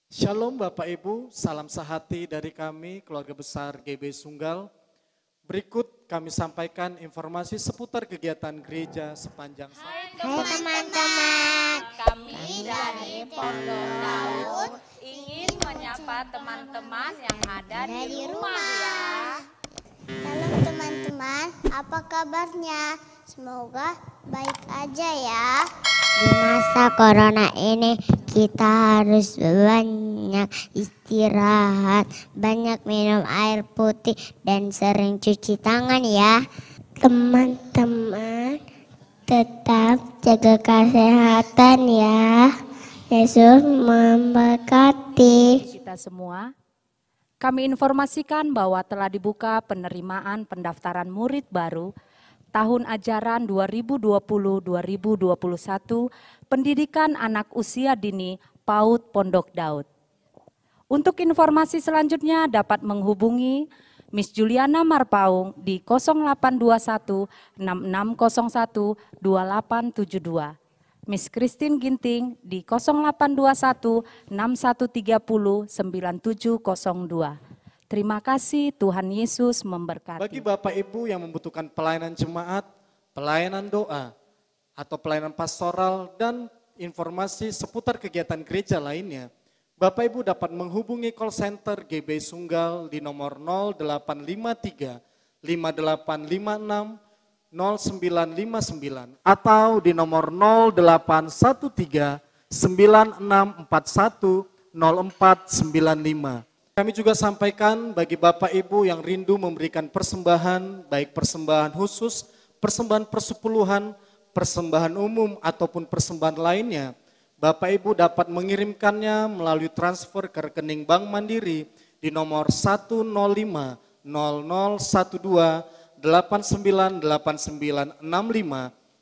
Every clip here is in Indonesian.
Shalom Bapak Ibu, salam sehati dari kami keluarga besar GB Sunggal. Berikut kami sampaikan informasi seputar kegiatan gereja sepanjang Hai teman-teman, kami dari Pondok Daud ingin menyapa teman-teman yang ada di rumah ya. Halo teman-teman, apa kabarnya? Semoga baik aja ya. Di masa corona ini kita harus banyak istirahat, banyak minum air putih dan sering cuci tangan ya. Teman-teman, tetap jaga kesehatan ya. Yesus memberkati. Kita semua, kami informasikan bahwa telah dibuka penerimaan pendaftaran murid baru tahun ajaran 2020-2021 pendidikan anak usia dini PAUD Pondok Daud. Untuk informasi selanjutnya dapat menghubungi Miss Juliana Marpaung di 0821 6601 2872. Miss Christine Ginting di 0821 6130 9702. Terima kasih, Tuhan Yesus memberkati. Bagi Bapak Ibu yang membutuhkan pelayanan jemaat, pelayanan doa, atau pelayanan pastoral dan informasi seputar kegiatan gereja lainnya, Bapak Ibu dapat menghubungi call center GB Sunggal di nomor 0853 5856 0959 atau di nomor 0813 9641 0495. Kami juga sampaikan bagi Bapak Ibu yang rindu memberikan persembahan, baik persembahan khusus, persembahan persepuluhan, persembahan umum ataupun persembahan lainnya, Bapak Ibu dapat mengirimkannya melalui transfer ke rekening Bank Mandiri di nomor 105 0012 898965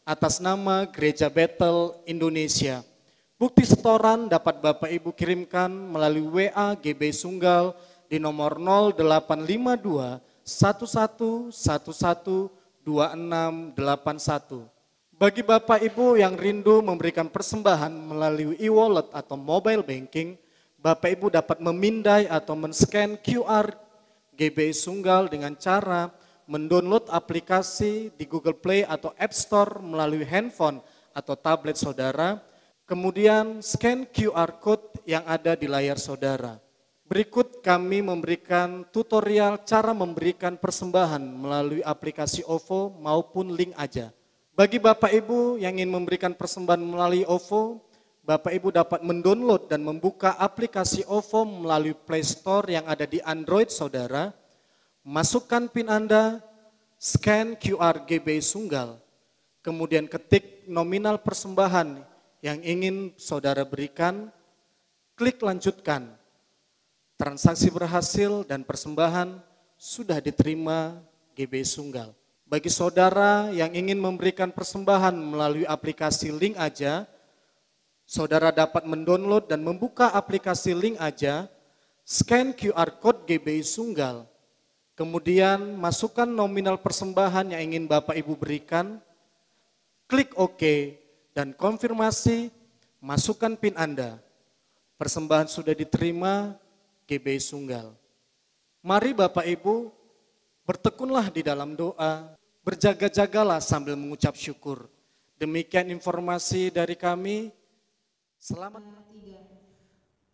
atas nama Gereja Bethel Indonesia. Bukti setoran dapat Bapak Ibu kirimkan melalui WA GB Sunggal di nomor 0852 1111 2681. Bagi Bapak Ibu yang rindu memberikan persembahan melalui e-wallet atau mobile banking, Bapak Ibu dapat memindai atau men-scan QR GB Sunggal dengan cara mendownload aplikasi di Google Play atau App Store melalui handphone atau tablet saudara, kemudian scan QR Code yang ada di layar saudara. Berikut kami memberikan tutorial cara memberikan persembahan melalui aplikasi OVO maupun link aja. Bagi Bapak Ibu yang ingin memberikan persembahan melalui OVO, Bapak Ibu dapat mendownload dan membuka aplikasi OVO melalui Play Store yang ada di Android saudara. Masukkan PIN Anda, scan QR GB Sunggal, kemudian ketik nominal persembahan yang ingin saudara berikan, klik lanjutkan. Transaksi berhasil dan persembahan sudah diterima GB Sunggal. Bagi saudara yang ingin memberikan persembahan melalui aplikasi link aja, saudara dapat mendownload dan membuka aplikasi link aja, scan QR Code GB Sunggal, kemudian masukkan nominal persembahan yang ingin Bapak Ibu berikan, klik OK, dan konfirmasi, masukkan PIN Anda. Persembahan sudah diterima GB Sunggal. Mari Bapak Ibu, bertekunlah di dalam doa, berjaga-jagalah sambil mengucap syukur. Demikian informasi dari kami. Selamat.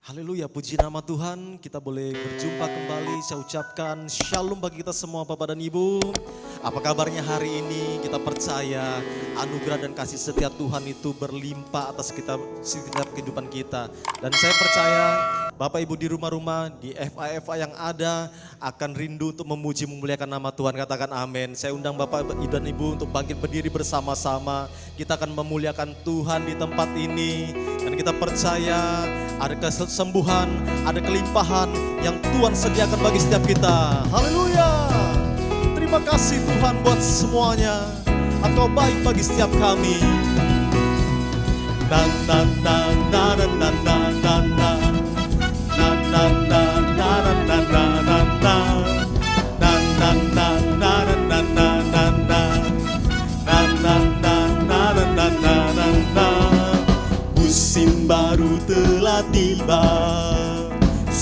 Haleluya, puji nama Tuhan, kita boleh berjumpa kembali. Saya ucapkan shalom bagi kita semua Bapak dan Ibu. Apa kabarnya hari ini? Kita percaya anugerah dan kasih setia Tuhan itu berlimpah atas kita setiap kehidupan kita. Dan saya percaya Bapak Ibu di rumah-rumah, di FA-FA yang ada akan rindu untuk memuji memuliakan nama Tuhan. Katakan amin. Saya undang Bapak dan Ibu untuk bangkit berdiri bersama-sama. Kita akan memuliakan Tuhan di tempat ini. Dan kita percaya ada kesembuhan, ada kelimpahan yang Tuhan sediakan bagi setiap kita. Haleluya. Terima kasih Tuhan buat semuanya. Engkau baik bagi setiap kami. Na na na na na na na na na. Na na na na na na na na na. Na na na na na na na na na. Na na na na na na na na na. Musim baru telah tiba.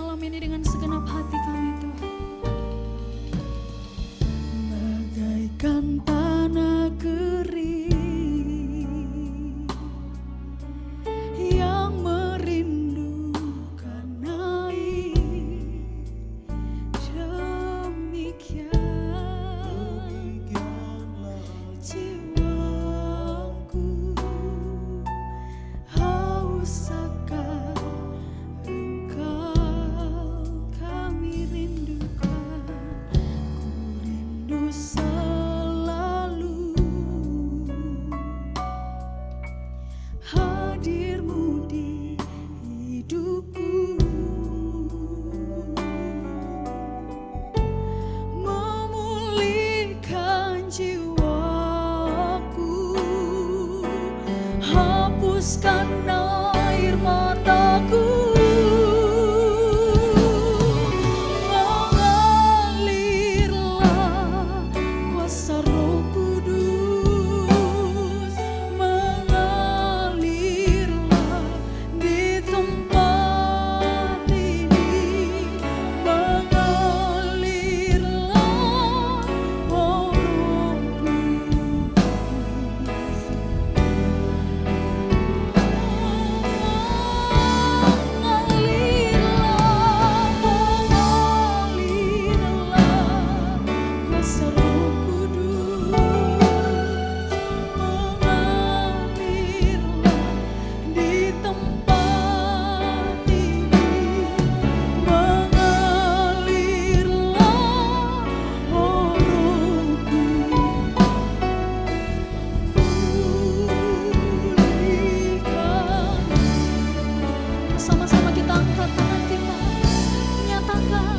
malam ini dengan segenap hati kami Tuhan. Bagaikan tanah kering yang merindukan air, demikian jiwaku haus akan Engkau, kami rindukan, ku rindu selalu hadir-Mu di hidupku, memulihkan jiwaku, hapuskan air mataku, mengalirlah kuasa Roh Kudus, mengalirlah di tempat ini, mengalirlah oh Roh mengalirlah kuasa Roh Kudus, mengalirlah di tempat ini, mengalirlah oh Roh pulihkan. Sama-sama kita angkat tangan kita, menyatakan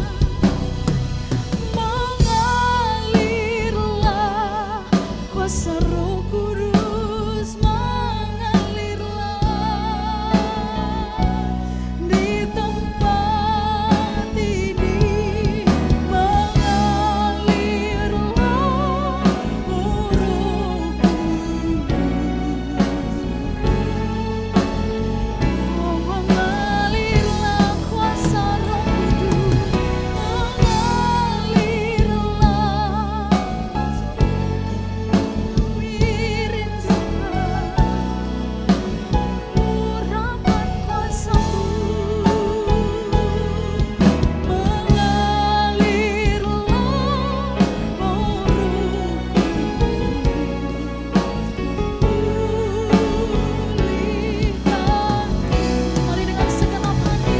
mengalirlah kuasa Roh Kudus, mengalirlah di tempat ini, mengalirlah oh Roh Oh, mengalirlah kuasa Roh Kudus, mengalirlah, wirid urapan kuasa-Mu, mengalirlah oh pulihkan. Mari dengan segenap hati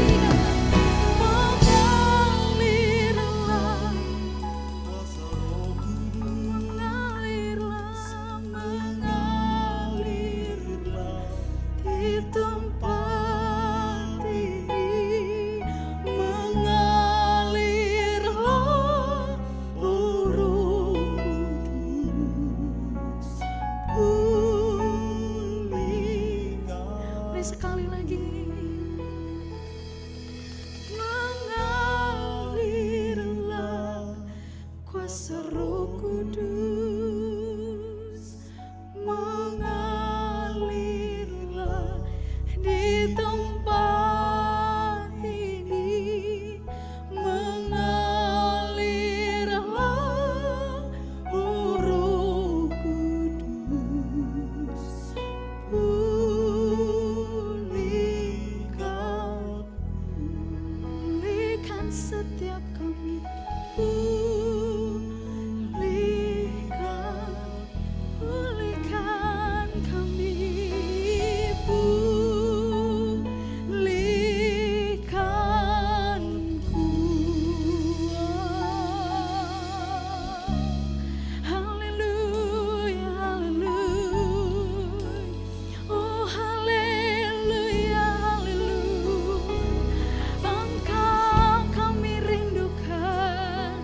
mengalirlah, mengalirlah di tempat ini, mengalirlah oh Roh Kudus, pulihkan. Mari sekali lagi. Mengalirlah kuasa Roh Kudus, mengalirlah di tempat ini, mengalirlah oh Roh Kudus, pulihkan, pulihkan setiap kami, pulihkan, pulihkan kami, pulihkanku. Haleluya, haleluya, oh haleluya, haleluya. Engkau kami rindukan,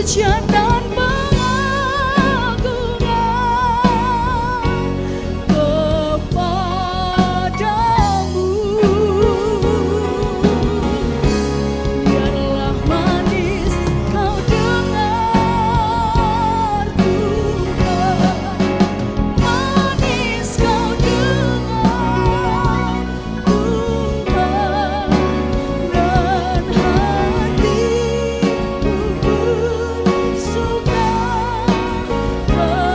pujian dan pengagungan kepadamu. Biarlah manis kau dengar Tuhan, manis kau dengar Tuhan, dan hatiku bersuka padamu.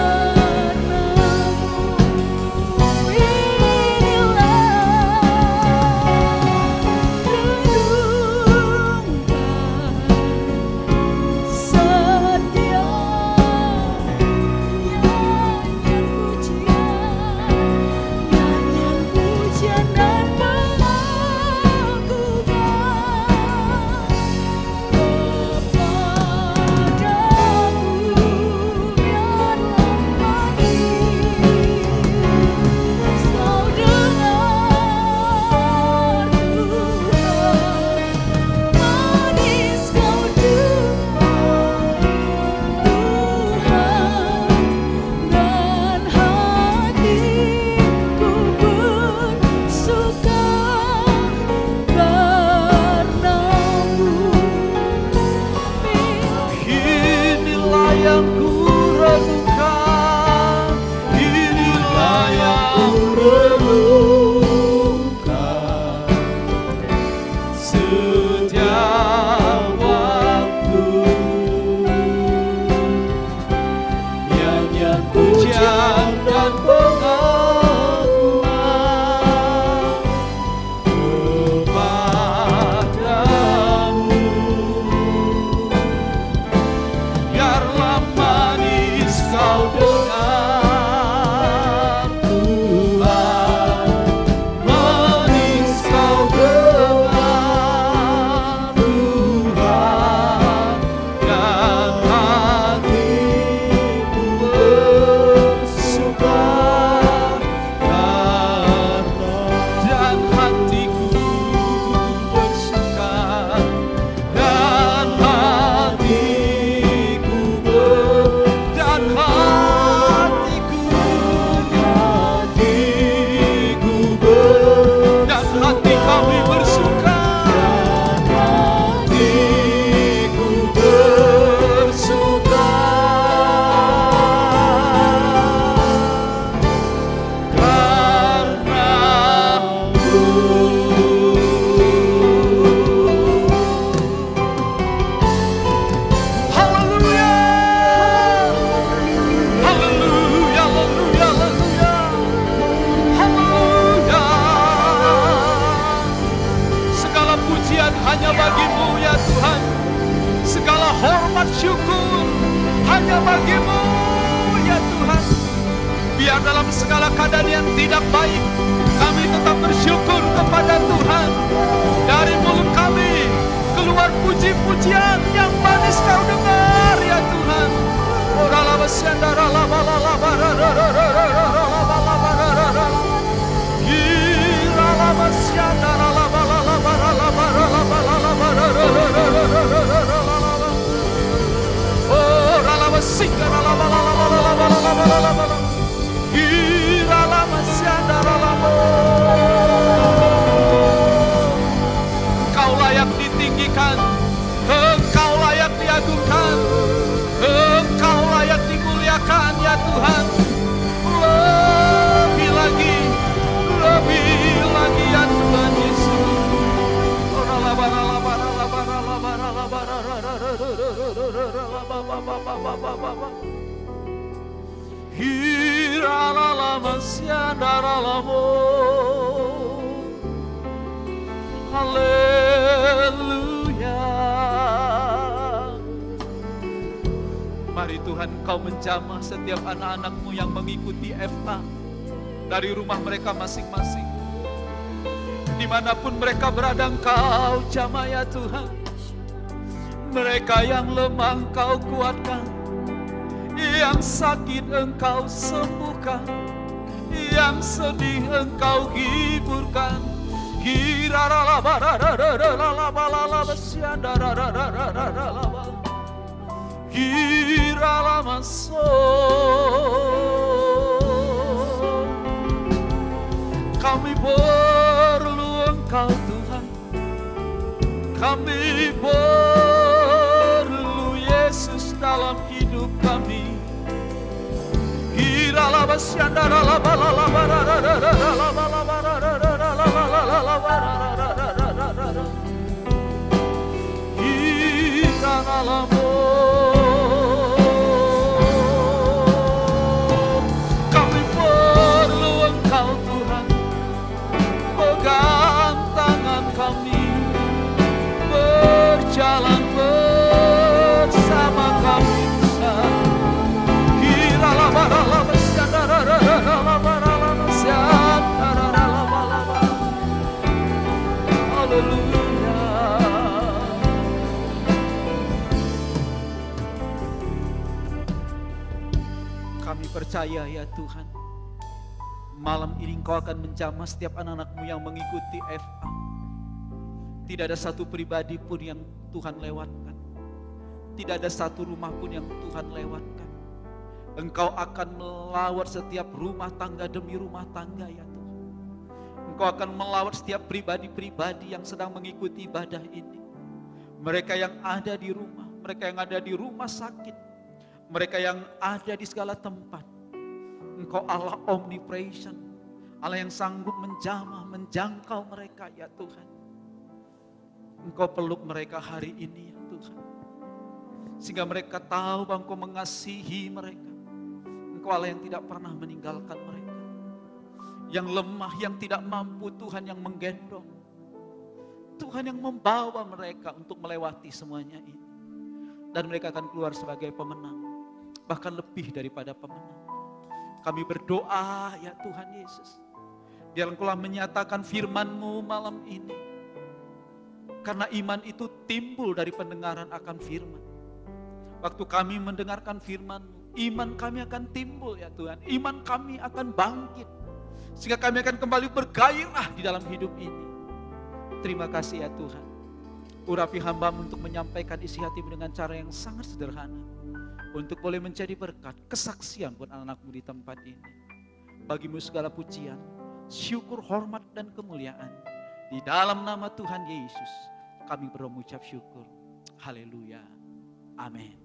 hanya bagimu ya Tuhan. Segala hormat syukur hanya bagimu ya Tuhan. Biar dalam segala keadaan yang tidak baik, kami tetap bersyukur kepada Tuhan. Dari mulut kami keluar puji-pujian yang manis Kau dengar ya Tuhan. Engkau layak ditinggikan, Engkau layak diagungkan, Engkau layak dimuliakan ya Tuhan. Lebih lagi ya Tuhan Yesus. Haleluya. Mari Tuhan Kau menjamah setiap anak-anak-Mu yang mengikuti FA dari rumah mereka masing-masing. Dimanapun mereka berada Engkau jamah ya Tuhan. Mereka yang lemah Engkau kuatkan, yang sakit Engkau sembuhkan, yang sedih Engkau hiburkan. Haleluya. masuk. Kami perlu Engkau Tuhan, kami perlu Yesus dalam hidup kami. Kami perlu Engkau Tuhan, pegang tangan kami, berjalan bersama kami Tuhan. Haleluya. Kami percaya ya Tuhan, malam ini Engkau akan menjamah setiap anak-anak-Mu yang mengikuti FA. Tidak ada satu pribadi pun yang Tuhan lewatkan. Tidak ada satu rumah pun yang Tuhan lewatkan. Engkau akan melawat setiap rumah tangga demi rumah tangga ya Tuhan. Engkau akan melawat setiap pribadi-pribadi yang sedang mengikuti ibadah ini. Mereka yang ada di rumah, mereka yang ada di rumah sakit, mereka yang ada di segala tempat. Engkau Allah omnipresent, Allah yang sanggup menjamah, menjangkau mereka ya Tuhan. Engkau peluk mereka hari ini ya Tuhan, sehingga mereka tahu bahwa Engkau mengasihi mereka. Engkau Allah yang tidak pernah meninggalkan mereka, yang lemah, yang tidak mampu, Tuhan yang menggendong, Tuhan yang membawa mereka untuk melewati semuanya ini. Dan mereka akan keluar sebagai pemenang, bahkan lebih daripada pemenang. Kami berdoa ya Tuhan Yesus, biar Engkau menyatakan firman-Mu malam ini. Karena iman itu timbul dari pendengaran akan firman. Waktu kami mendengarkan firman-Mu, iman kami akan timbul ya Tuhan. Iman kami akan bangkit, sehingga kami akan kembali bergairah di dalam hidup ini. Terima kasih ya Tuhan. Urapi hamba-Mu untuk menyampaikan isi hati-Mu dengan cara yang sangat sederhana, untuk boleh menjadi berkat, kesaksian buat anak-anak-Mu di tempat ini. Bagi-Mu segala pujian, syukur, hormat, dan kemuliaan. Di dalam nama Tuhan Yesus, kami berucap syukur. Haleluya. Amin.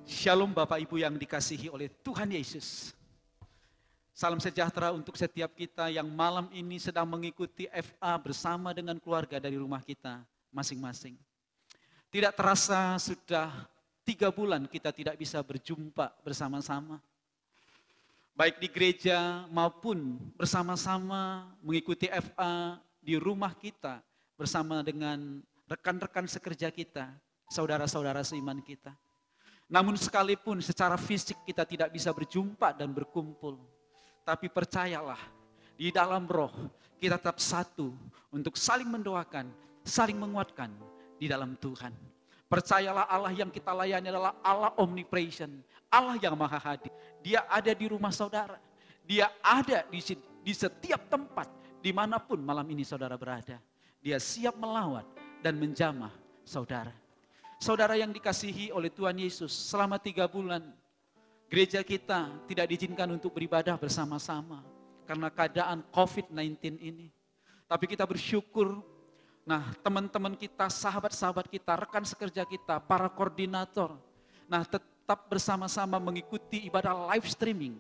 Shalom Bapak Ibu yang dikasihi oleh Tuhan Yesus. Salam sejahtera untuk setiap kita yang malam ini sedang mengikuti FA bersama dengan keluarga dari rumah kita masing-masing. Tidak terasa sudah 3 bulan kita tidak bisa berjumpa bersama-sama. Baik di gereja maupun bersama-sama mengikuti FA di rumah kita bersama dengan rekan-rekan sekerja kita, saudara-saudara seiman kita. Namun sekalipun secara fisik kita tidak bisa berjumpa dan berkumpul, tapi percayalah, di dalam roh kita tetap satu untuk saling mendoakan, saling menguatkan di dalam Tuhan. Percayalah, Allah yang kita layani adalah Allah omnipresent, Allah yang maha hadir. Dia ada di rumah saudara, Dia ada di setiap tempat, dimanapun malam ini saudara berada. Dia siap melawat dan menjamah saudara. Saudara yang dikasihi oleh Tuhan Yesus, selama 3 bulan gereja kita tidak diizinkan untuk beribadah bersama-sama karena keadaan COVID-19 ini. Tapi kita bersyukur, nah teman-teman kita, sahabat-sahabat kita, rekan sekerja kita, para koordinator, nah tetap bersama-sama mengikuti ibadah live streaming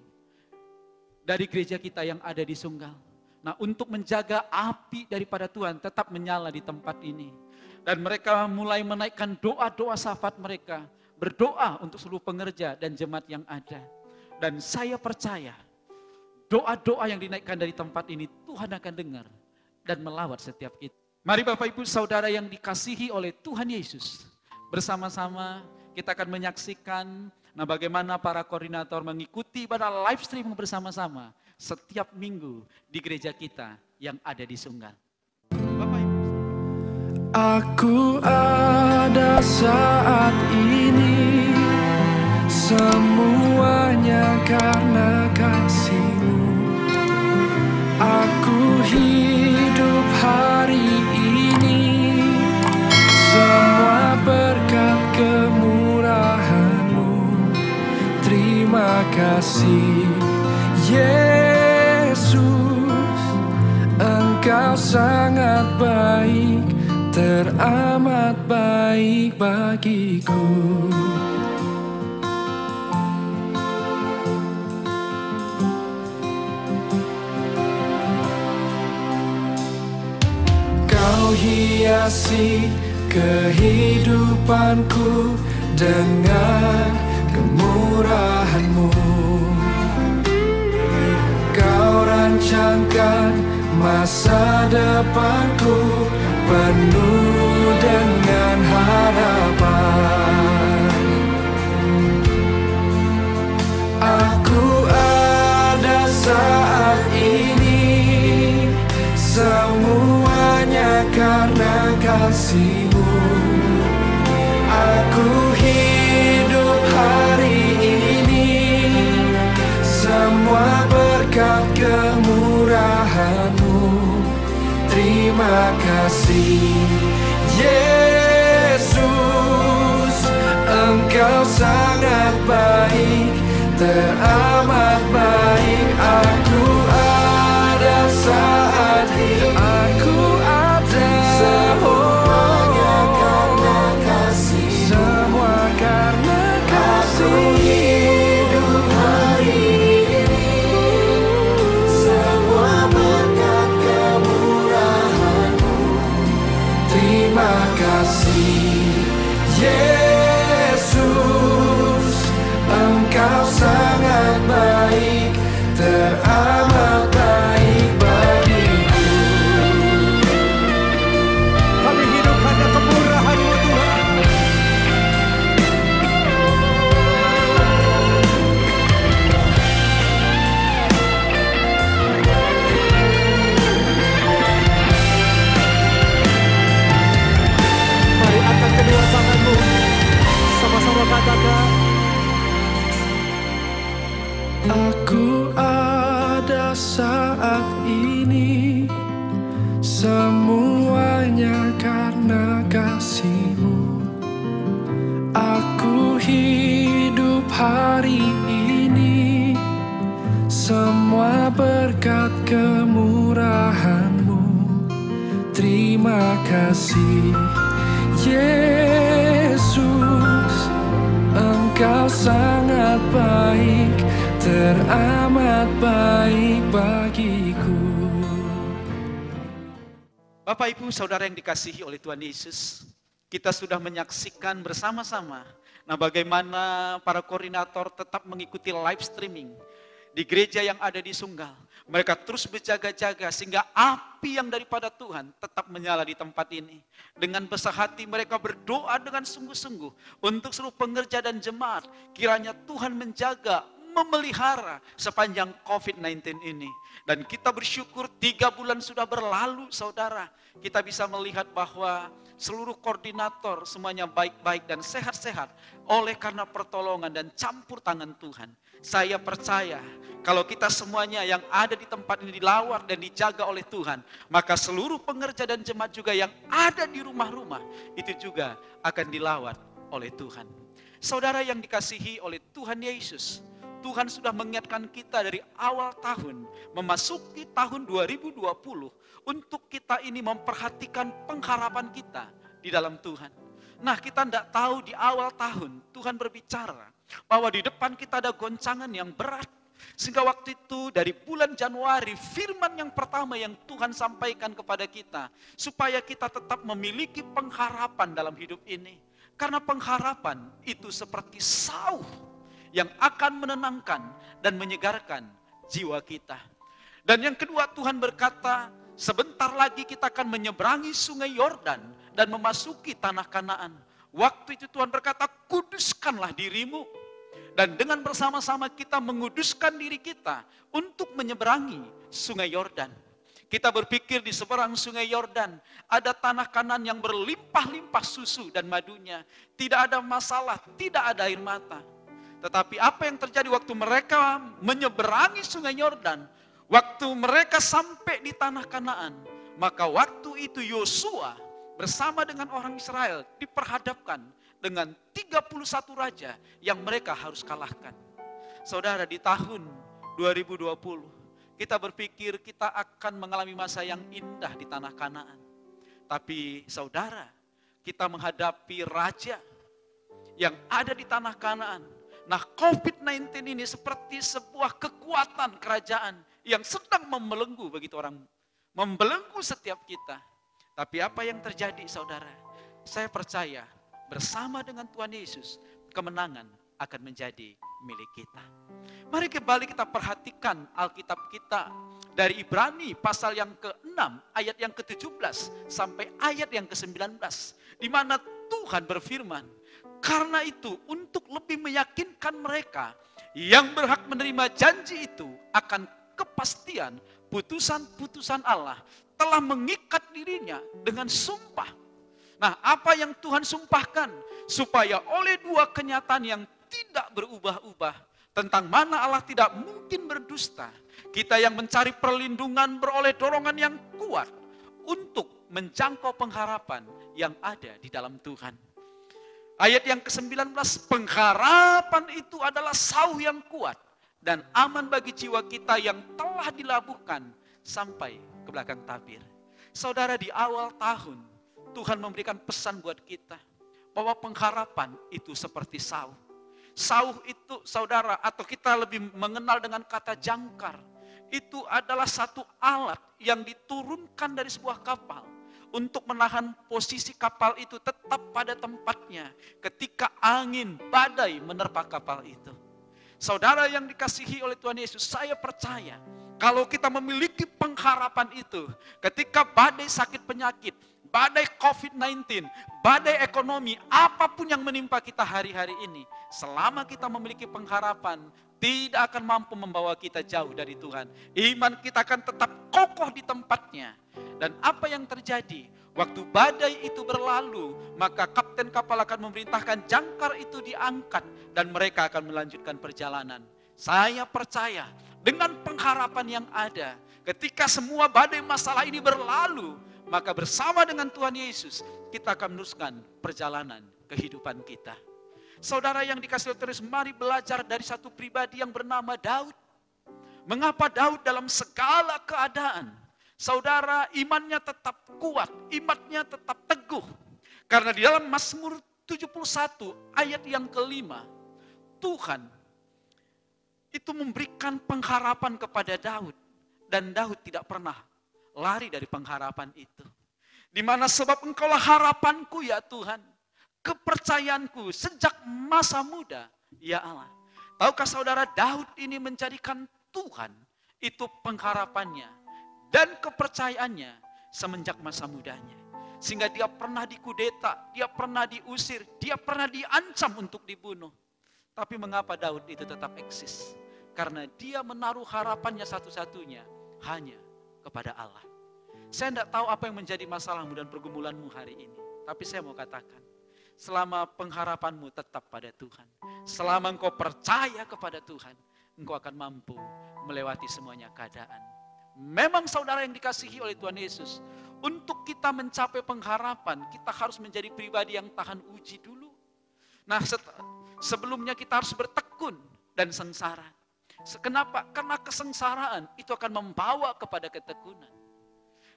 dari gereja kita yang ada di Sunggal. Nah untuk menjaga api daripada Tuhan tetap menyala di tempat ini. Dan mereka mulai menaikkan doa-doa syafaat mereka, berdoa untuk seluruh pengerja dan jemaat yang ada. Dan saya percaya doa-doa yang dinaikkan dari tempat ini Tuhan akan dengar dan melawat setiap kita. Mari Bapak Ibu Saudara yang dikasihi oleh Tuhan Yesus, bersama-sama kita akan menyaksikan bagaimana para koordinator mengikuti ibadah live streaming bersama-sama setiap minggu di gereja kita yang ada di Sunggal. Bapak Ibu. Aku ada saat ini, semuanya karena kasih-Mu. Aku hidup hari ini, semua berkat kasih. Yesus, Engkau sangat baik, teramat baik bagiku. Kau hiasi kehidupanku dengan kemurahan-Mu. Kau rancangkan masa depanku penuh dengan harapan. Aku ada saat ini, semuanya karena kasih-Mu. Aku hidup hari ini, semua berkat kemurahan-Mu. Terima kasih Yesus, Engkau sangat baik, teramat baik. Aku ada saat ini, aku ada, semuanya karena kasih, semua karena kasih. Aku hidup hari ini, semua berkat kemurahan-Mu. Terima kasih Yesus, Engkau sangat baik, teramat baik bagiku. Kami hidup hanya kemurahan-Mu Tuhan. Mari angkat kedua tanganmu, sama-sama katakan. Aku ada saat ini, semuanya karena kasih-Mu. Aku hidup hari ini, semua berkat kemurahan-Mu. Terima kasih Yesus, Engkau sangat baik, teramat baik bagiku. Bapak Ibu Saudara yang dikasihi oleh Tuhan Yesus, kita sudah menyaksikan bersama-sama bagaimana para koordinator tetap mengikuti live streaming di gereja yang ada di Sunggal. Mereka terus berjaga-jaga sehingga api yang daripada Tuhan tetap menyala di tempat ini. Dengan besar hati mereka berdoa dengan sungguh-sungguh untuk seluruh pengerja dan jemaat. Kiranya Tuhan menjaga, memelihara sepanjang COVID-19 ini. Dan kita bersyukur 3 bulan sudah berlalu saudara. Kita bisa melihat bahwa seluruh koordinator semuanya baik-baik dan sehat-sehat oleh karena pertolongan dan campur tangan Tuhan. Saya percaya kalau kita semuanya yang ada di tempat ini dilawat dan dijaga oleh Tuhan, maka seluruh pengerja dan jemaat juga yang ada di rumah-rumah itu juga akan dilawat oleh Tuhan. Saudara yang dikasihi oleh Tuhan Yesus, Tuhan sudah mengingatkan kita dari awal tahun memasuki tahun 2020 untuk kita ini memperhatikan pengharapan kita di dalam Tuhan. Nah, kita tidak tahu di awal tahun Tuhan berbicara bahwa di depan kita ada goncangan yang berat. Sehingga waktu itu dari bulan Januari firman yang pertama yang Tuhan sampaikan kepada kita supaya kita tetap memiliki pengharapan dalam hidup ini. Karena pengharapan itu seperti sauh yang akan menenangkan dan menyegarkan jiwa kita. Dan yang kedua Tuhan berkata, sebentar lagi kita akan menyeberangi sungai Yordan dan memasuki tanah Kanaan. Waktu itu Tuhan berkata, kuduskanlah dirimu. Dan dengan bersama-sama kita menguduskan diri kita untuk menyeberangi sungai Yordan. Kita berpikir di seberang sungai Yordan ada tanah Kanaan yang berlimpah-limpah susu dan madunya. Tidak ada masalah, tidak ada air mata. Tetapi apa yang terjadi waktu mereka menyeberangi sungai Yordan, waktu mereka sampai di tanah Kanaan, maka waktu itu Yosua bersama dengan orang Israel diperhadapkan dengan 31 raja yang mereka harus kalahkan. Saudara, di tahun 2020 kita berpikir kita akan mengalami masa yang indah di tanah Kanaan. Tapi saudara, kita menghadapi raja yang ada di tanah Kanaan. Nah, COVID-19 ini seperti sebuah kekuatan kerajaan yang sedang membelenggu begitu orang, membelenggu setiap kita. Tapi apa yang terjadi saudara? Saya percaya bersama dengan Tuhan Yesus, kemenangan akan menjadi milik kita. Mari kembali kita perhatikan Alkitab kita dari Ibrani pasal yang ke-6 ayat yang ke-17 sampai ayat yang ke-19. Di mana Tuhan berfirman, karena itu untuk lebih meyakinkan mereka yang berhak menerima janji itu akan kepastian putusan-putusan Allah telah mengikat dirinya dengan sumpah. Nah, apa yang Tuhan sumpahkan? Supaya oleh dua kenyataan yang tidak berubah-ubah, tentang mana Allah tidak mungkin berdusta, kita yang mencari perlindungan beroleh dorongan yang kuat untuk menjangkau pengharapan yang ada di dalam Tuhan. Ayat yang ke-19, pengharapan itu adalah sauh yang kuat dan aman bagi jiwa kita yang telah dilabuhkan sampai ke belakang tabir. Saudara, di awal tahun Tuhan memberikan pesan buat kita bahwa pengharapan itu seperti sauh. Sauh itu saudara, atau kita lebih mengenal dengan kata jangkar, itu adalah satu alat yang diturunkan dari sebuah kapal untuk menahan posisi kapal itu tetap pada tempatnya ketika angin badai menerpa kapal itu. Saudara yang dikasihi oleh Tuhan Yesus, saya percaya kalau kita memiliki pengharapan itu, ketika badai sakit penyakit, badai COVID-19, badai ekonomi, apapun yang menimpa kita hari-hari ini, selama kita memiliki pengharapan, tidak akan mampu membawa kita jauh dari Tuhan. Iman kita akan tetap kokoh di tempatnya. Dan apa yang terjadi? Waktu badai itu berlalu, maka kapten kapal akan memerintahkan jangkar itu diangkat dan mereka akan melanjutkan perjalanan. Saya percaya dengan pengharapan yang ada, ketika semua badai masalah ini berlalu, maka bersama dengan Tuhan Yesus, kita akan meneruskan perjalanan kehidupan kita. Saudara yang dikasihi Tuhan Yesus, mari belajar dari satu pribadi yang bernama Daud. Mengapa Daud dalam segala keadaan, saudara, imannya tetap kuat, imannya tetap teguh. Karena di dalam Mazmur 71 ayat yang kelima, Tuhan itu memberikan pengharapan kepada Daud. Dan Daud tidak pernah lari dari pengharapan itu. Di mana sebab Engkaulah harapanku ya Tuhan, kepercayaanku sejak masa muda ya Allah. Tahukah saudara, Daud ini menjadikan Tuhan itu pengharapannya dan kepercayaannya semenjak masa mudanya. Sehingga dia pernah dikudeta, dia pernah diusir, dia pernah diancam untuk dibunuh. Tapi mengapa Daud itu tetap eksis? Karena dia menaruh harapannya satu-satunya hanya kepada Allah. Saya tidak tahu apa yang menjadi masalahmu dan pergumulanmu hari ini. Tapi saya mau katakan, selama pengharapanmu tetap pada Tuhan, selama engkau percaya kepada Tuhan, engkau akan mampu melewati semuanya keadaan. Memang saudara yang dikasihi oleh Tuhan Yesus, untuk kita mencapai pengharapan, kita harus menjadi pribadi yang tahan uji dulu. Nah, sebelumnya kita harus bertekun dan sengsara. Kenapa? Karena kesengsaraan itu akan membawa kepada ketekunan.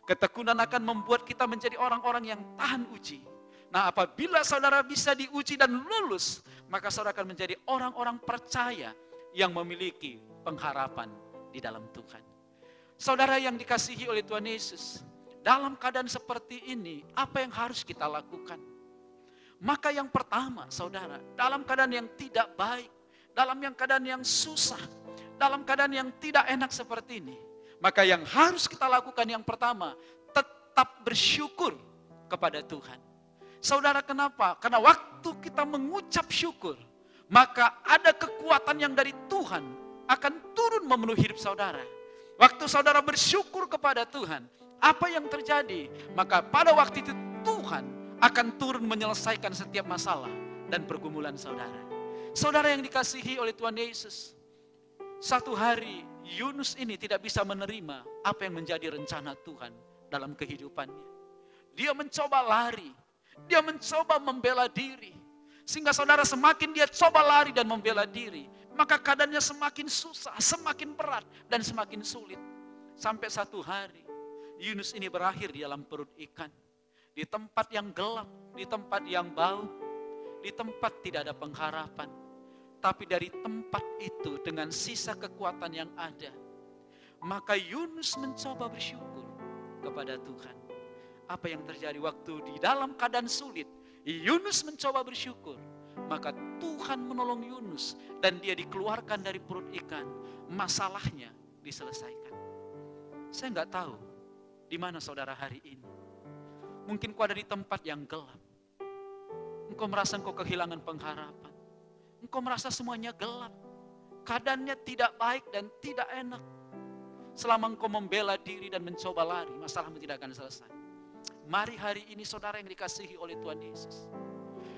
Ketekunan akan membuat kita menjadi orang-orang yang tahan uji. Nah, apabila saudara bisa diuji dan lulus, maka saudara akan menjadi orang-orang percaya yang memiliki pengharapan di dalam Tuhan. Saudara yang dikasihi oleh Tuhan Yesus, dalam keadaan seperti ini, apa yang harus kita lakukan? Maka yang pertama, saudara, dalam keadaan yang tidak baik, dalam keadaan yang susah, dalam keadaan yang tidak enak seperti ini, maka yang harus kita lakukan yang pertama, tetap bersyukur kepada Tuhan. Saudara, kenapa? Karena waktu kita mengucap syukur, maka ada kekuatan yang dari Tuhan akan turun memenuhi hidup saudara. Waktu saudara bersyukur kepada Tuhan, apa yang terjadi? Maka pada waktu itu Tuhan akan turun menyelesaikan setiap masalah dan pergumulan saudara. Saudara yang dikasihi oleh Tuhan Yesus, satu hari Yunus ini tidak bisa menerima apa yang menjadi rencana Tuhan dalam kehidupannya. Dia mencoba lari, dia mencoba membela diri. Sehingga saudara, semakin dia coba lari dan membela diri, maka keadaannya semakin susah, semakin berat, dan semakin sulit. Sampai satu hari, Yunus ini berakhir di dalam perut ikan. Di tempat yang gelap, di tempat yang bau, di tempat tidak ada pengharapan. Tapi dari tempat itu dengan sisa kekuatan yang ada, maka Yunus mencoba bersyukur kepada Tuhan. Apa yang terjadi waktu di dalam keadaan sulit, Yunus mencoba bersyukur. Maka Tuhan menolong Yunus dan dia dikeluarkan dari perut ikan. Masalahnya diselesaikan. Saya nggak tahu di mana saudara hari ini. Mungkin kau ada di tempat yang gelap. Engkau merasa engkau kehilangan pengharapan. Engkau merasa semuanya gelap. Keadaannya tidak baik dan tidak enak. Selama engkau membela diri dan mencoba lari, masalahmu tidak akan selesai. Mari hari ini saudara yang dikasihi oleh Tuhan Yesus.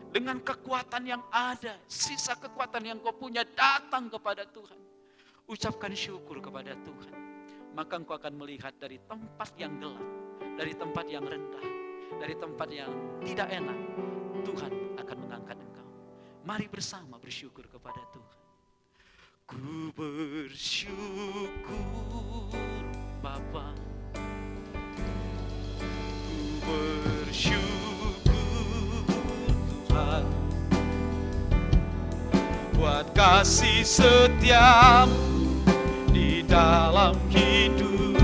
Dengan kekuatan yang ada, sisa kekuatan yang kau punya datang kepada Tuhan. Ucapkan syukur kepada Tuhan. Maka engkau akan melihat dari tempat yang gelap, dari tempat yang rendah, dari tempat yang tidak enak, Tuhan akan mengangkat engkau. Mari bersama bersyukur kepada Tuhan. Ku bersyukur Bapa, ku bersyukur Tuhan, buat kasih setiamu di dalam hidupku.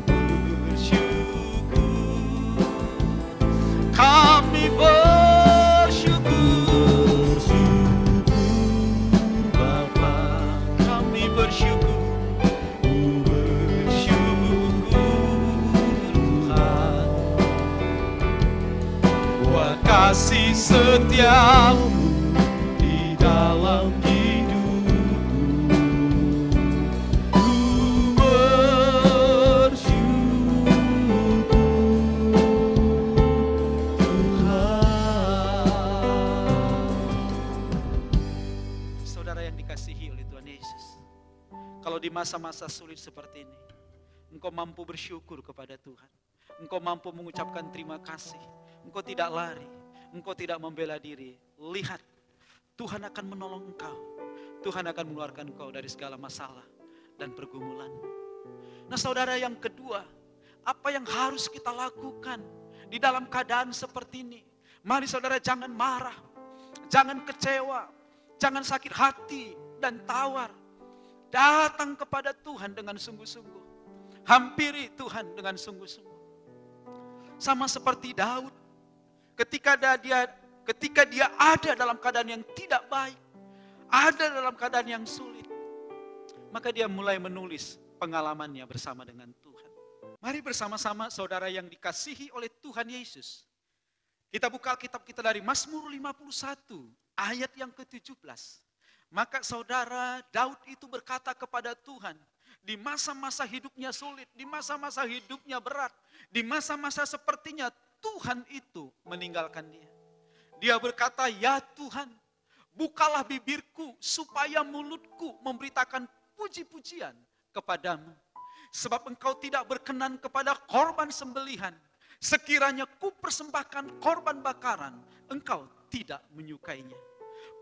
Ku bersyukur, kami bersyukur Bapa, kami bersyukur. Ku bersyukur Tuhan, buat kasih setiamu di dalam hidupku. Ku bersyukur Tuhan. Saudara yang dikasihi oleh Tuhan Yesus, kalau di masa-masa sulit seperti ini, engkau mampu bersyukur kepada Tuhan. Engkau mampu mengucapkan terima kasih. Engkau tidak lari, engkau tidak membela diri. Lihat, Tuhan akan menolong engkau. Tuhan akan mengeluarkan engkau dari segala masalah dan pergumulan. Nah saudara, yang kedua, apa yang harus kita lakukan di dalam keadaan seperti ini? Mari saudara, jangan marah, jangan kecewa, jangan sakit hati dan tawar. Datang kepada Tuhan dengan sungguh-sungguh. Hampiri Tuhan dengan sungguh-sungguh. Sama seperti Daud, ketika dia ada dalam keadaan yang tidak baik, ada dalam keadaan yang sulit, maka dia mulai menulis pengalamannya bersama dengan Tuhan. Mari bersama-sama saudara yang dikasihi oleh Tuhan Yesus, kita buka Alkitab kita dari Mazmur 51 ayat yang ke-17. Maka saudara Daud itu berkata kepada Tuhan, di masa-masa hidupnya sulit, di masa-masa hidupnya berat, di masa-masa sepertinya Tuhan itu meninggalkan dia. Dia berkata, ya Tuhan, bukalah bibirku supaya mulutku memberitakan puji-pujian kepadamu. Sebab engkau tidak berkenan kepada korban sembelihan. Sekiranya ku persembahkan korban bakaran, engkau tidak menyukainya.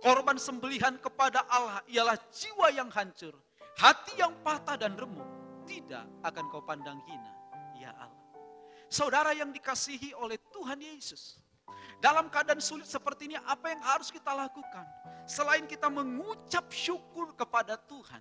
Korban sembelihan kepada Allah ialah jiwa yang hancur. Hati yang patah dan remuk tidak akan kau pandang hina, ya Allah. Saudara yang dikasihi oleh Tuhan Yesus, dalam keadaan sulit seperti ini, apa yang harus kita lakukan? Selain kita mengucap syukur kepada Tuhan,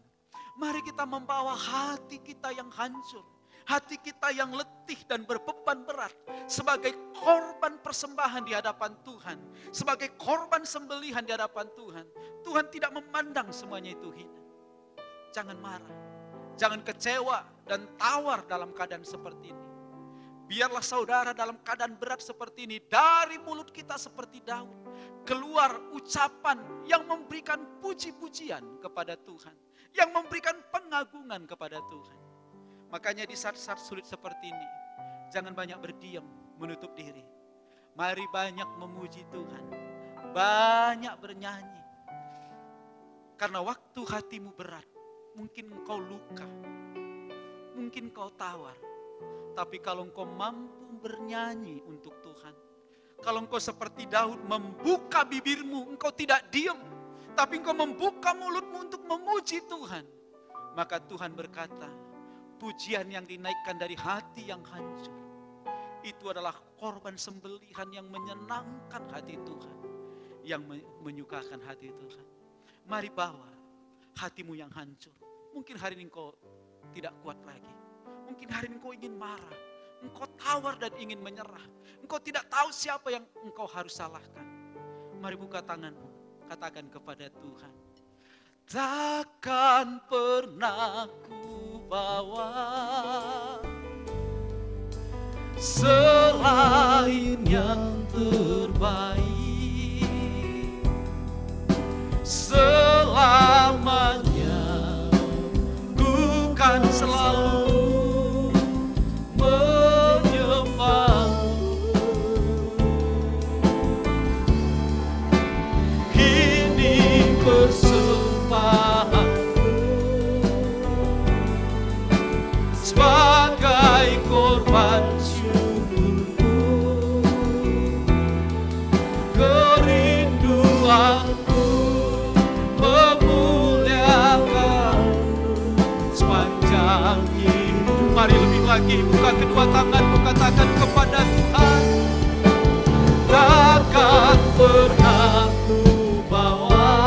mari kita membawa hati kita yang hancur, hati kita yang letih dan berbeban berat, sebagai korban persembahan di hadapan Tuhan, sebagai korban sembelihan di hadapan Tuhan. Tuhan tidak memandang semuanya itu hina. Jangan marah, jangan kecewa dan tawar dalam keadaan seperti ini. Biarlah saudara dalam keadaan berat seperti ini, dari mulut kita seperti Daud, keluar ucapan yang memberikan puji-pujian kepada Tuhan, yang memberikan pengagungan kepada Tuhan. Makanya di saat-saat sulit seperti ini, jangan banyak berdiam, menutup diri. Mari banyak memuji Tuhan, banyak bernyanyi. Karena waktu hatimu berat, mungkin engkau luka, mungkin engkau tawar. Tapi kalau engkau mampu bernyanyi untuk Tuhan, kalau engkau seperti Daud membuka bibirmu, engkau tidak diam, tapi engkau membuka mulutmu untuk memuji Tuhan, maka Tuhan berkata, pujian yang dinaikkan dari hati yang hancur, itu adalah korban sembelihan yang menyenangkan hati Tuhan, yang menyukakan hati Tuhan. Mari bawa hatimu yang hancur. Mungkin hari ini engkau tidak kuat lagi. Mungkin hari ini engkau ingin marah. Engkau tawar dan ingin menyerah. Engkau tidak tahu siapa yang engkau harus salahkan. Mari buka tanganmu. Katakan kepada Tuhan. Takkan pernah ku bawa selain yang terbaik. Selamanya bukan selalu menyembahmu. Kini persembahanku sebagai korban syukurku, kerinduanku mari lebih lagi buka kedua tanganmu, katakan kepada Tuhan, takkan pernah ku bawa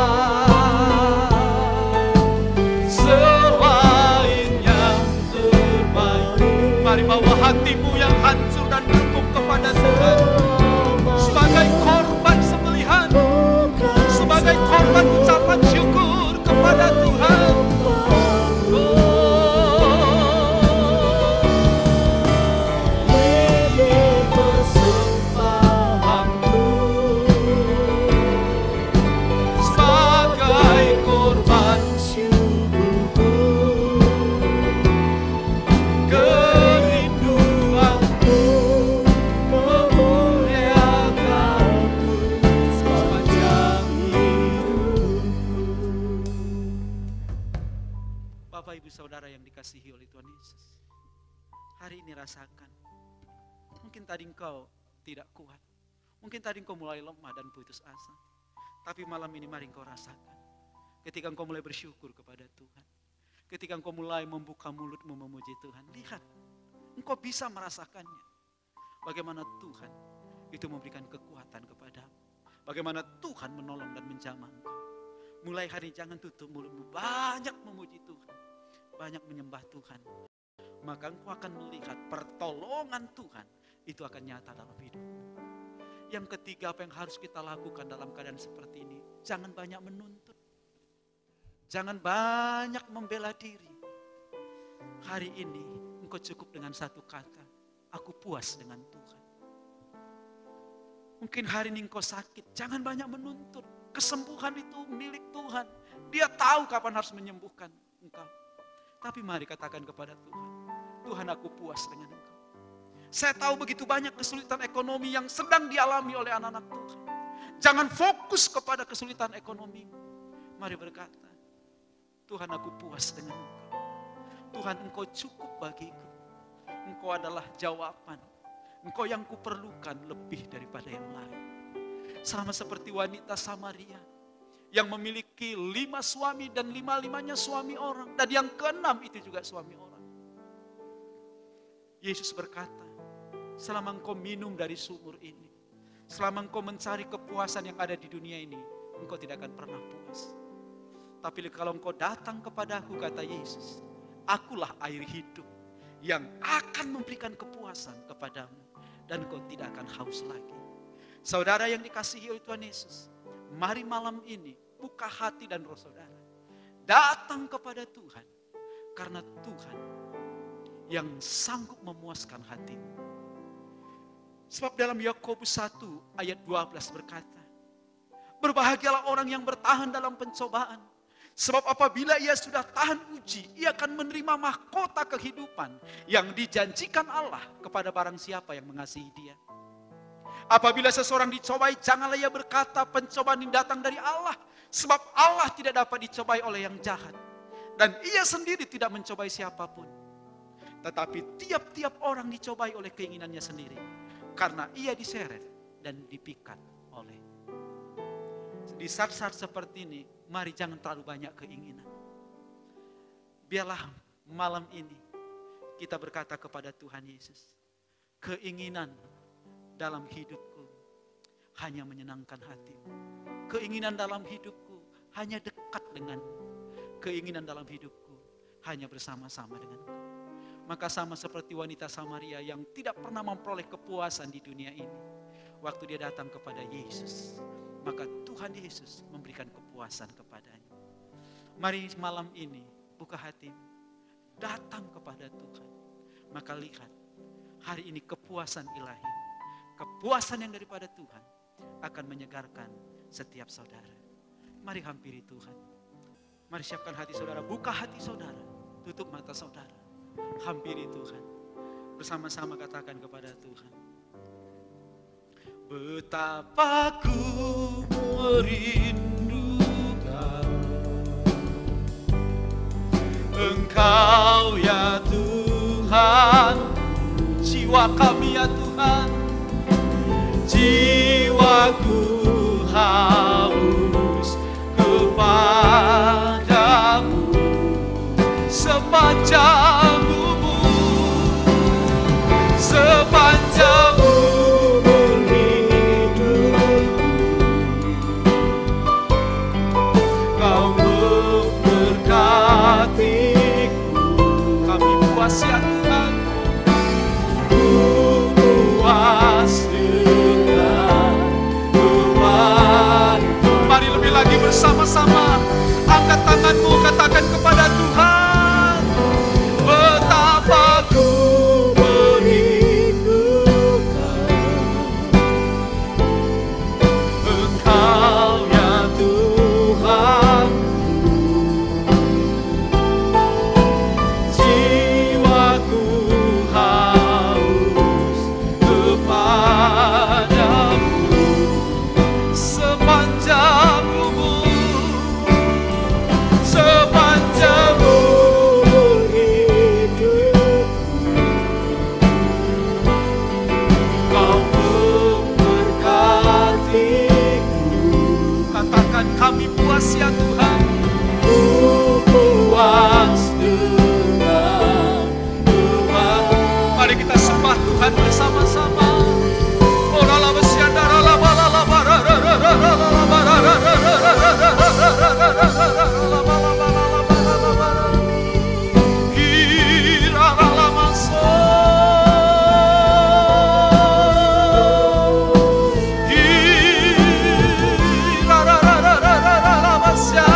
selain yang terbaik. Mari bawa hatimu yang hancur dan berembuk kepada Tuhan sebagai korban sembelihan, sebagai korban ucapan syukur kepada Tuhan. Saudara yang dikasihi oleh Tuhan Yesus, hari ini rasakan. Mungkin tadi engkau tidak kuat, mungkin tadi engkau mulai lemah dan putus asa, tapi malam ini mari engkau rasakan. Ketika engkau mulai bersyukur kepada Tuhan, ketika engkau mulai membuka mulutmu memuji Tuhan, lihat, engkau bisa merasakannya. Bagaimana Tuhan itu memberikan kekuatan kepadamu, bagaimana Tuhan menolong dan menjamah engkau. Mulai hari ini jangan tutup mulutmu, banyak memuji Tuhan, banyak menyembah Tuhan, maka engkau akan melihat pertolongan Tuhan itu akan nyata dalam hidupmu. Yang ketiga, apa yang harus kita lakukan dalam keadaan seperti ini? Jangan banyak menuntut, jangan banyak membela diri. Hari ini engkau cukup dengan satu kata, aku puas dengan Tuhan. Mungkin hari ini engkau sakit, jangan banyak menuntut. Kesembuhan itu milik Tuhan, Dia tahu kapan harus menyembuhkan engkau. Tapi mari katakan kepada Tuhan, Tuhan, aku puas dengan Engkau. Saya tahu begitu banyak kesulitan ekonomi yang sedang dialami oleh anak-anak Tuhan. Jangan fokus kepada kesulitan ekonomi. Mari berkata, Tuhan, aku puas dengan Engkau. Tuhan, Engkau cukup bagiku. Engkau adalah jawaban. Engkau yang kuperlukan lebih daripada yang lain. Sama seperti wanita Samaria yang memiliki 5 suami dan 5-limanya suami orang. Dan yang ke-6 itu juga suami orang. Yesus berkata, selama engkau minum dari sumur ini, selama engkau mencari kepuasan yang ada di dunia ini, engkau tidak akan pernah puas. Tapi kalau engkau datang kepadaku, kata Yesus, akulah air hidup yang akan memberikan kepuasan kepadamu. Dan engkau tidak akan haus lagi. Saudara yang dikasihi oleh Tuhan Yesus, mari malam ini buka hati dan roh saudara. Datang kepada Tuhan. Karena Tuhan yang sanggup memuaskan hatimu. Sebab dalam Yakobus 1 ayat 12 berkata, berbahagialah orang yang bertahan dalam pencobaan. Sebab apabila ia sudah tahan uji, ia akan menerima mahkota kehidupan yang dijanjikan Allah kepada barang siapa yang mengasihi Dia. Apabila seseorang dicobai, janganlah ia berkata pencobaan ini datang dari Allah. Sebab Allah tidak dapat dicobai oleh yang jahat. Dan ia sendiri tidak mencobai siapapun. Tetapi tiap-tiap orang dicobai oleh keinginannya sendiri. Karena ia diseret dan dipikat oleh. Di saat-saat seperti ini, Mari jangan terlalu banyak keinginan. Biarlah malam ini kita berkata kepada Tuhan Yesus, keinginan dalam hidupku hanya menyenangkan hatimu. Keinginan dalam hidupku hanya dekat denganmu. Keinginan dalam hidupku hanya bersama-sama denganmu. Maka sama seperti wanita Samaria yang tidak pernah memperoleh kepuasan di dunia ini. Waktu dia datang kepada Yesus, maka Tuhan Yesus memberikan kepuasan kepadanya. Mari malam ini buka hatimu, datang kepada Tuhan. Maka lihat, hari ini kepuasan ilahi, kepuasan yang daripada Tuhan akan menyegarkan setiap saudara. Mari hampiri Tuhan. Mari siapkan hati saudara, buka hati saudara, tutup mata saudara. Hampiri Tuhan. Bersama-sama katakan kepada Tuhan, betapa ku merindukan Engkau ya Tuhan. Jiwa kami ya Tuhan, jiwaku haus kepadamu sepanjang umur hidup. Kau memberkatiku, kami puas ya Tuhan, puas dengan Tuhan. Mari lebih lagi bersama-sama, angkat tanganmu, katakan kepada Tuhan, betapa ku kami puas ya Tuhan, puas dengan Tuhan. Mari kita sembah Tuhan bersama-sama. Gracias.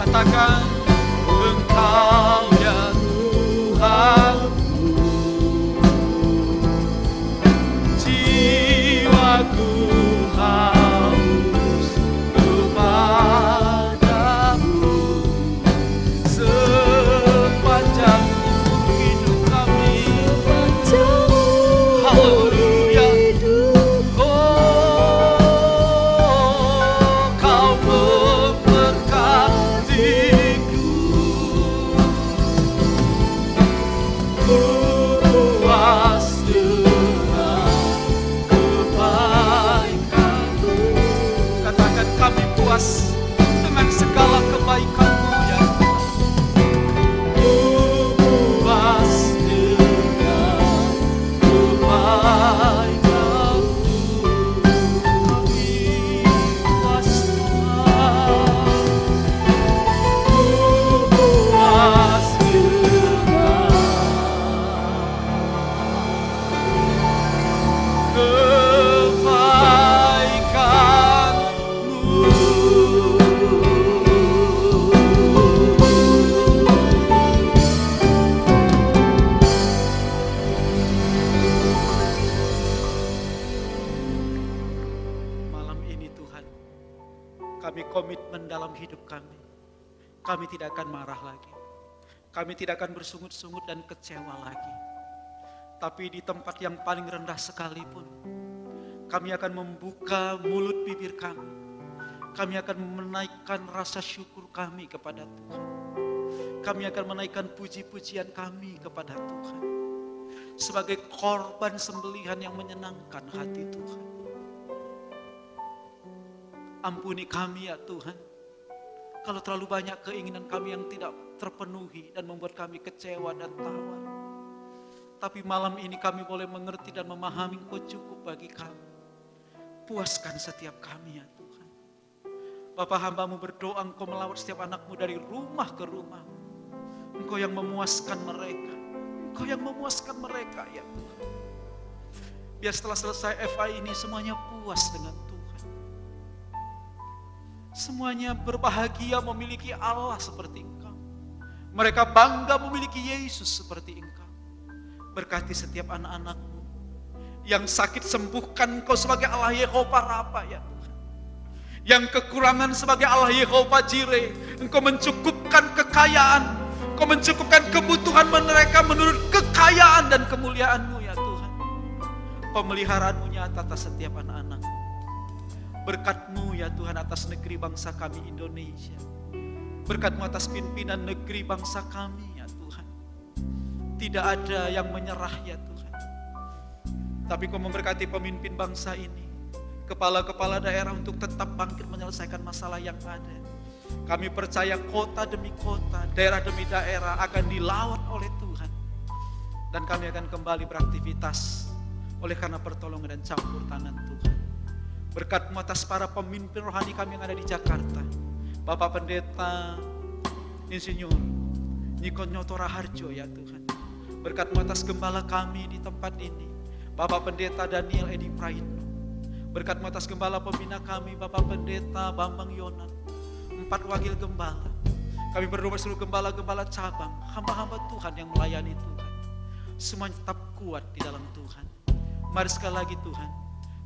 Katakan, Engkau ya Tuhan, jiwaku haus kepadamu sepanjang hidup kami. Haleluya. Oh, Kau memberkatiku, puas dengan kebaikan-Mu. Katakan, kami puas dengan segala kebaikan-Mu ya Tuhan. Puas dengan kebaikan-Mu. Kami puas Tuhan. Puas dengan malam ini Tuhan, kami komitmen dalam hidup kami. Kami tidak akan marah lagi. Kami tidak akan bersungut-sungut dan kecewa lagi. Tapi di tempat yang paling rendah sekalipun, kami akan membuka mulut bibir kami. Kami akan menaikkan rasa syukur kami kepada Tuhan. Kami akan menaikkan puji-pujian kami kepada Tuhan. Sebagai korban sembelihan yang menyenangkan hati Tuhan. Ampuni kami ya Tuhan, kalau terlalu banyak keinginan kami yang tidak terpenuhi dan membuat kami kecewa dan tawar. Tapi malam ini kami boleh mengerti dan memahami Engkau cukup bagi kami. Puaskan setiap kami ya Tuhan. Bapa, hamba-Mu berdoa Engkau melawat setiap anak-Mu dari rumah ke rumah. Engkau yang memuaskan mereka. Engkau yang memuaskan mereka ya Tuhan. Biar setelah selesai FA ini semuanya puas dengan Tuhan. Semuanya berbahagia memiliki Allah seperti Engkau. Mereka bangga memiliki Yesus seperti Engkau. Berkati setiap anak-anak-Mu yang sakit, sembuhkan Engkau sebagai Allah Yehova Rafa ya Tuhan. Yang kekurangan sebagai Allah Yehova Jireh, Engkau mencukupkan kekayaan, Engkau mencukupkan kebutuhan mereka menurut kekayaan dan kemuliaan-Mu ya Tuhan. Pemeliharaan-Mu nyata atas setiap anak-anak. Berkat-Mu ya Tuhan atas negeri bangsa kami Indonesia. Berkat-Mu atas pimpinan negeri bangsa kami ya Tuhan. Tidak ada yang menyerah ya Tuhan. Tapi Kau memberkati pemimpin bangsa ini. Kepala-kepala daerah untuk tetap bangkit menyelesaikan masalah yang ada. Kami percaya kota demi kota, daerah demi daerah akan dilawat oleh Tuhan. Dan kami akan kembali beraktivitas oleh karena pertolongan dan campur tangan Tuhan. Berkat-Mu atas para pemimpin rohani kami yang ada di Jakarta. Bapak Pendeta Insinyur Niko Nyoto Raharjo ya Tuhan. Berkat-Mu atas gembala kami di tempat ini, Bapak Pendeta Daniel Edi Praitno. Berkat-Mu atas gembala pembina kami, Bapak Pendeta Bambang Yonan. 4 wakil gembala. Kami berdoa seluruh gembala-gembala cabang, hamba-hamba Tuhan yang melayani Tuhan. Semuanya tetap kuat di dalam Tuhan. Mari sekali lagi Tuhan,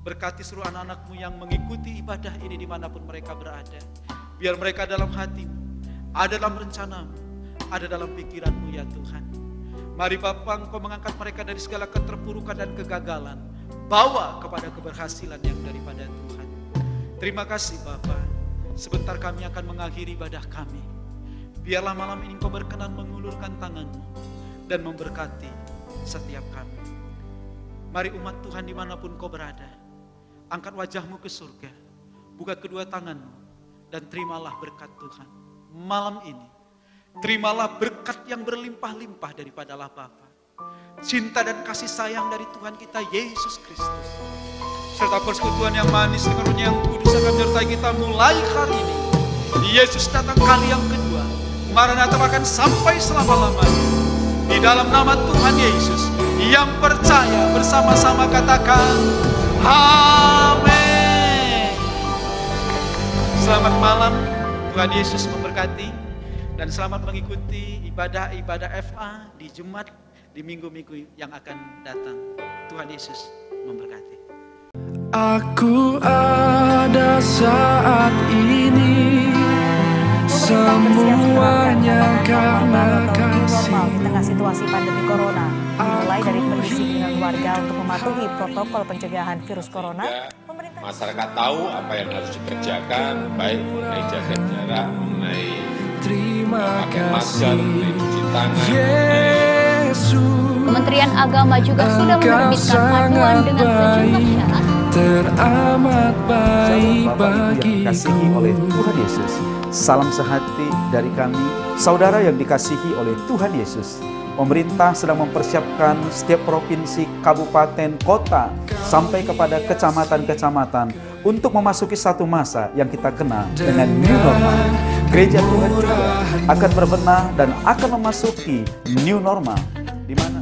berkati seluruh anak-anak-Mu yang mengikuti ibadah ini dimanapun mereka berada. Biar mereka dalam hati-Mu, ada dalam rencana-Mu, ada dalam pikiran-Mu ya Tuhan. Mari Bapa, Engkau mengangkat mereka dari segala keterpurukan dan kegagalan. Bawa kepada keberhasilan yang daripada Tuhan. Terima kasih Bapa. Sebentar kami akan mengakhiri ibadah kami. Biarlah malam ini Engkau berkenan mengulurkan tangan-Mu dan memberkati setiap kami. Mari umat Tuhan dimanapun Kau berada, angkat wajah-Mu ke surga, buka kedua tangan-Mu, dan terimalah berkat Tuhan. Malam ini, terimalah berkat yang berlimpah-limpah daripada Allah Bapa. Cinta dan kasih sayang dari Tuhan kita Yesus Kristus, serta persekutuan yang manis dengan Roh yang kudus akan menyertai kita mulai hari ini. Yesus datang kali yang kedua, Maranatha akan sampai selama-lamanya. Di dalam nama Tuhan Yesus, yang percaya bersama-sama katakan Amin. Selamat malam, Tuhan Yesus memberkati. Dan selamat mengikuti ibadah-ibadah FA di Jumat, di minggu-minggu yang akan datang. Tuhan Yesus memberkati. Aku ada saat ini, semuanya karena kasih. Di tengah situasi pandemi corona, mulai dari pendisiplinan warga untuk mematuhi protokol pencegahan virus corona, masyarakat tahu apa yang harus dikerjakan, baik mengenai jaga jarak, mengenai pakai masker, mengenai cuci tangan. Kementerian Agama juga sudah menerbitkan panduan dengan sejumlah syarat. Teramat baik bagiku. Dikasihi oleh Tuhan Yesus. Salam sehati dari kami, saudara yang dikasihi oleh Tuhan Yesus. Pemerintah sedang mempersiapkan setiap provinsi, kabupaten, kota, sampai kepada kecamatan-kecamatan untuk memasuki satu masa yang kita kenal dengan new normal. Gereja Tuhan juga akan berbenah dan akan memasuki new normal, di mana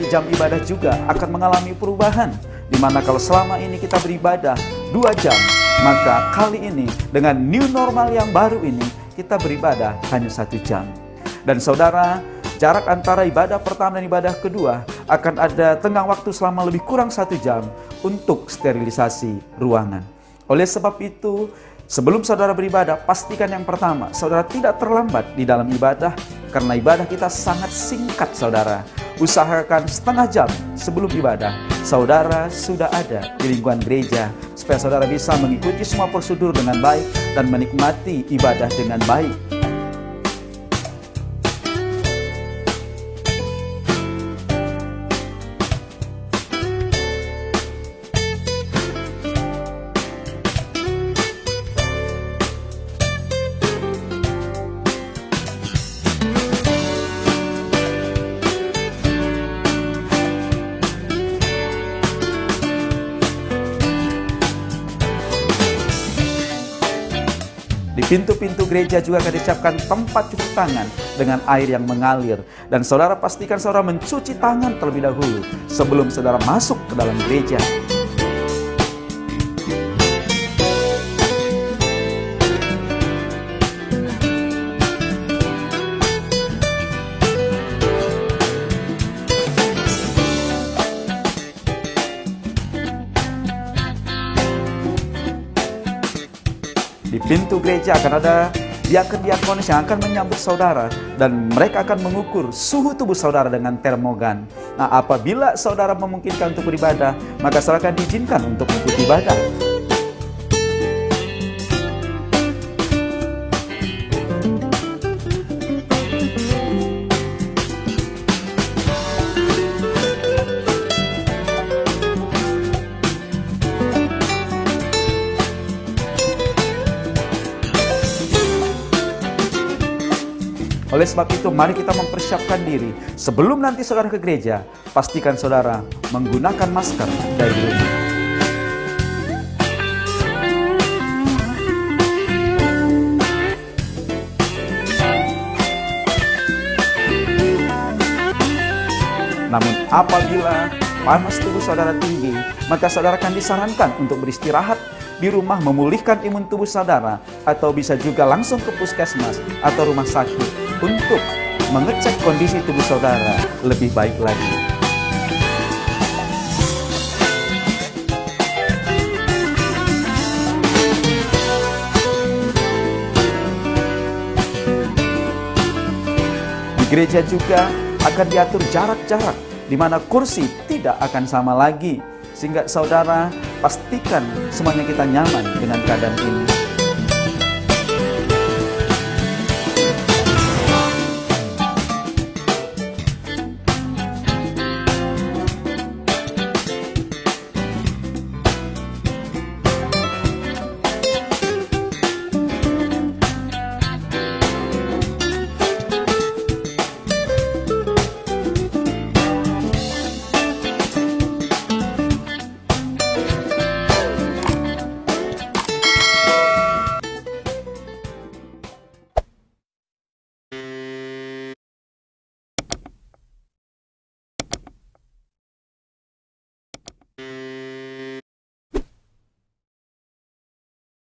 jam ibadah juga akan mengalami perubahan, di mana kalau selama ini kita beribadah 2 jam, maka kali ini dengan new normal yang baru ini kita beribadah hanya 1 jam. Dan saudara, jarak antara ibadah pertama dan ibadah kedua akan ada tenggang waktu selama lebih kurang 1 jam untuk sterilisasi ruangan. Oleh sebab itu, sebelum saudara beribadah, pastikan yang pertama, saudara tidak terlambat di dalam ibadah, karena ibadah kita sangat singkat, saudara. Usahakan setengah jam sebelum ibadah, saudara sudah ada di lingkungan gereja, supaya saudara bisa mengikuti semua prosedur dengan baik dan menikmati ibadah dengan baik. Di pintu-pintu gereja juga akan disiapkan tempat cuci tangan dengan air yang mengalir. Dan saudara pastikan saudara mencuci tangan terlebih dahulu sebelum saudara masuk ke dalam gereja. Di pintu gereja akan ada diakon-diakonis yang akan menyambut saudara, dan mereka akan mengukur suhu tubuh saudara dengan termogan. Nah, apabila saudara memungkinkan untuk beribadah, maka saudara akan diizinkan untuk mengikuti ibadah. Oleh sebab itu, mari kita mempersiapkan diri. Sebelum nanti saudara ke gereja, pastikan saudara menggunakan masker dari rumah. Namun apabila panas tubuh saudara tinggi, maka saudara akan disarankan untuk beristirahat di rumah, memulihkan imun tubuh saudara, atau bisa juga langsung ke puskesmas atau rumah sakit untuk mengecek kondisi tubuh saudara lebih baik lagi. Di gereja juga akan diatur jarak-jarak, di mana kursi tidak akan sama lagi, sehingga saudara pastikan semuanya kita nyaman dengan keadaan ini.